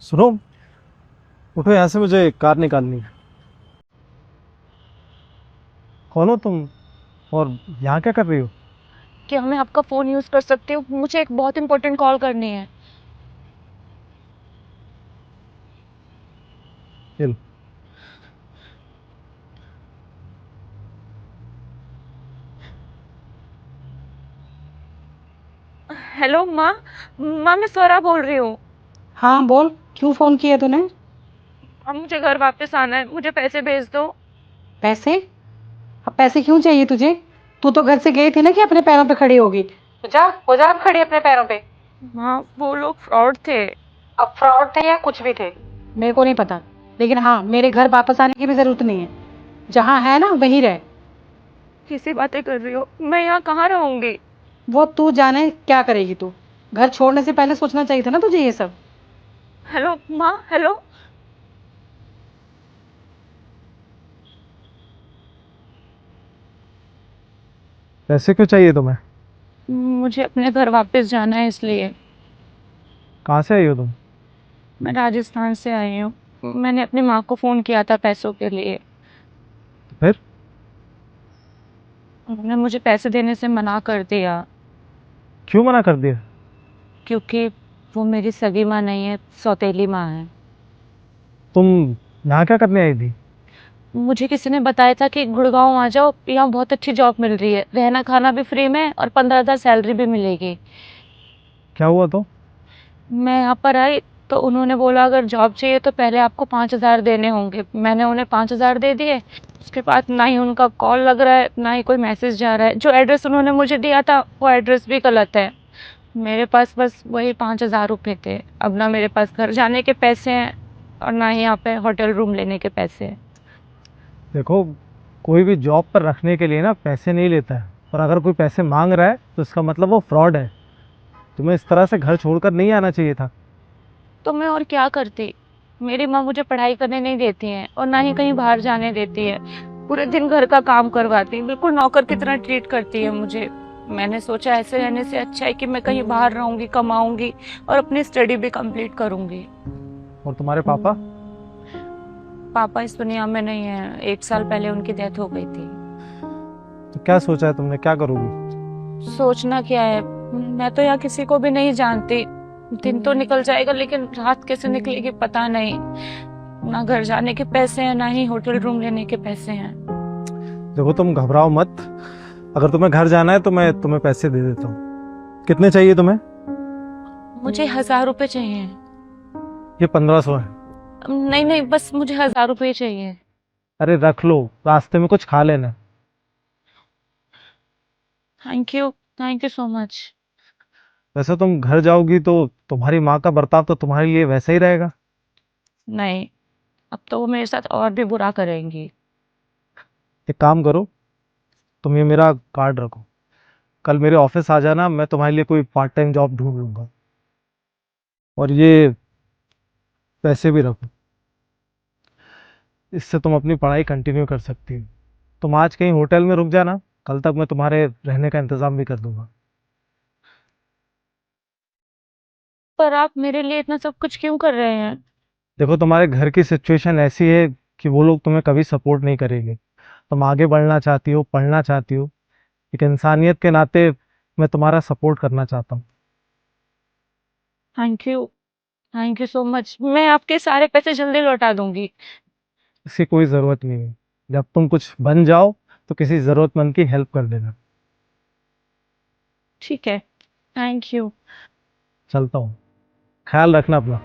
सुनो, उठो यहाँ से, मुझे कार निकालनी है। कौन हो तुम और यहाँ क्या कर रही हो? क्या मैं आपका फ़ोन यूज़ कर सकती हूँ? मुझे एक बहुत इम्पोर्टेंट कॉल करनी है। ये लो। हेलो माँ। माँ, मैं स्वरा बोल रही हूँ। हाँ बोल, क्यों फोन किया तूने? अब मुझे घर वापस आना है, मुझे पैसे भेज दो। पैसे? अब पैसे क्यों चाहिए तुझे? तू तो घर से गई थी ना कि अपने पैरों पे खड़ी होगी। तो जा, हो जा अब खड़ी अपने पैरों पे। माँ, वो लोग फ्रॉड थे। अब फ्रॉड थे या कुछ भी थे, मेरे को नहीं पता। लेकिन हाँ, मेरे घर वापस आने की भी जरूरत नहीं है। जहाँ है ना वहीं रह। कैसी बातें कर रही हो? मैं यहाँ कहाँ रहूंगी? वो तू जाने क्या करेगी तू। घर छोड़ने से पहले सोचना चाहिए था ना तुझे ये सब। हेलो माँ, हेलो। पैसे क्यों चाहिए तुम्हें? मुझे अपने घर वापस जाना है इसलिए। कहाँ से आई हो तुम? मैं राजस्थान से आई हूँ। मैंने अपनी माँ को फ़ोन किया था पैसों के लिए। तो फिर? उन्होंने मुझे पैसे देने से मना कर दिया। क्यों मना कर दिया? क्योंकि वो मेरी सगी माँ नहीं है, सौतेली माँ है। तुम यहाँ क्या करने आई थी? मुझे किसी ने बताया था कि गुड़गांव आ जाओ, यहाँ बहुत अच्छी जॉब मिल रही है, रहना खाना भी फ्री में और 15,000 सैलरी भी मिलेगी। क्या हुआ तो? मैं यहाँ पर आई तो उन्होंने बोला अगर जॉब चाहिए तो पहले आपको 5,000 देने होंगे। मैंने उन्हें 5,000 दे दिए। उसके बाद ना ही उनका कॉल लग रहा है, ना ही कोई मैसेज जा रहा है। जो एड्रेस उन्होंने मुझे दिया था वो एड्रेस भी गलत है। मेरे पास बस वही 5,000 रुपये थे। अब ना मेरे पास घर जाने के पैसे हैं और ना ही यहाँ पे होटल रूम लेने के पैसे हैं। देखो, कोई भी जॉब पर रखने के लिए ना पैसे नहीं लेता है, और अगर कोई पैसे मांग रहा है तो इसका मतलब वो फ्रॉड है। तुम्हें इस तरह से घर छोड़कर नहीं आना चाहिए था। तो मैं और क्या करती? मेरी माँ मुझे पढ़ाई करने नहीं देती हैं और ना ही कहीं बाहर जाने देती है। पूरे दिन घर का काम करवाती है, बिल्कुल नौकर की तरह ट्रीट करती है मुझे। मैंने सोचा ऐसे रहने से अच्छा है कि मैं कहीं बाहर रहूंगी, कमाऊंगी और अपनी स्टडी भी कंप्लीट करूंगी। और तुम्हारे पापा? पापा इस दुनिया में नहीं है, 1 साल पहले उनकी डेथ हो गई थी। तो क्या सोचा है तुमने, क्या करोगी? सोचना क्या है, मैं तो यहाँ किसी को भी नहीं जानती। दिन तो निकल जाएगा लेकिन रात कैसे निकलेगी पता नहीं। ना घर जाने के पैसे हैं, ना ही होटल रूम लेने के पैसे हैं। देखो, तुम घबराओ मत। अगर तुम्हें घर जाना है तो मैं तुम्हें पैसे दे देता हूँ। कितने चाहिए तुम्हें? मुझे 1,000 रुपए चाहिए। ये 1500 है। नहीं नहीं, बस मुझे 1,000 रुपए चाहिए। अरे रख लो, रास्ते में कुछ खा लेना। Thank you. Thank you so much. वैसे तुम घर जाओगी तो तुम्हारी माँ का बर्ताव तो तुम्हारे लिए वैसा ही रहेगा। नहीं, अब तो वो मेरे साथ और भी बुरा करेंगी। एक काम करो, तुम ये मेरा कार्ड रखो। कल मेरे ऑफिस आ जाना, मैं तुम्हारे लिए कोई पार्ट टाइम जॉब ढूंढ लूंगा। और ये पैसे भी रखो, इससे तुम अपनी पढ़ाई कंटिन्यू कर सकती हो। तुम आज कहीं होटल में रुक जाना, कल तक मैं तुम्हारे रहने का इंतजाम भी कर दूंगा। पर आप मेरे लिए इतना सब कुछ क्यों कर रहे हैं? देखो, तुम्हारे घर की सिचुएशन ऐसी है कि वो लोग तुम्हें कभी सपोर्ट नहीं करेंगे। तुम आगे बढ़ना चाहती हो, पढ़ना चाहती हो। एक इंसानियत के नाते मैं तुम्हारा सपोर्ट करना चाहता हूँ। Thank you. Thank you so much, मैं आपके सारे पैसे जल्दी लौटा दूंगी। इसकी कोई ज़रूरत नहीं है। जब तुम कुछ बन जाओ तो किसी ज़रूरतमंद की हेल्प कर देना। ठीक है। Thank you. चलता हूँ। ख्याल रखना अपना।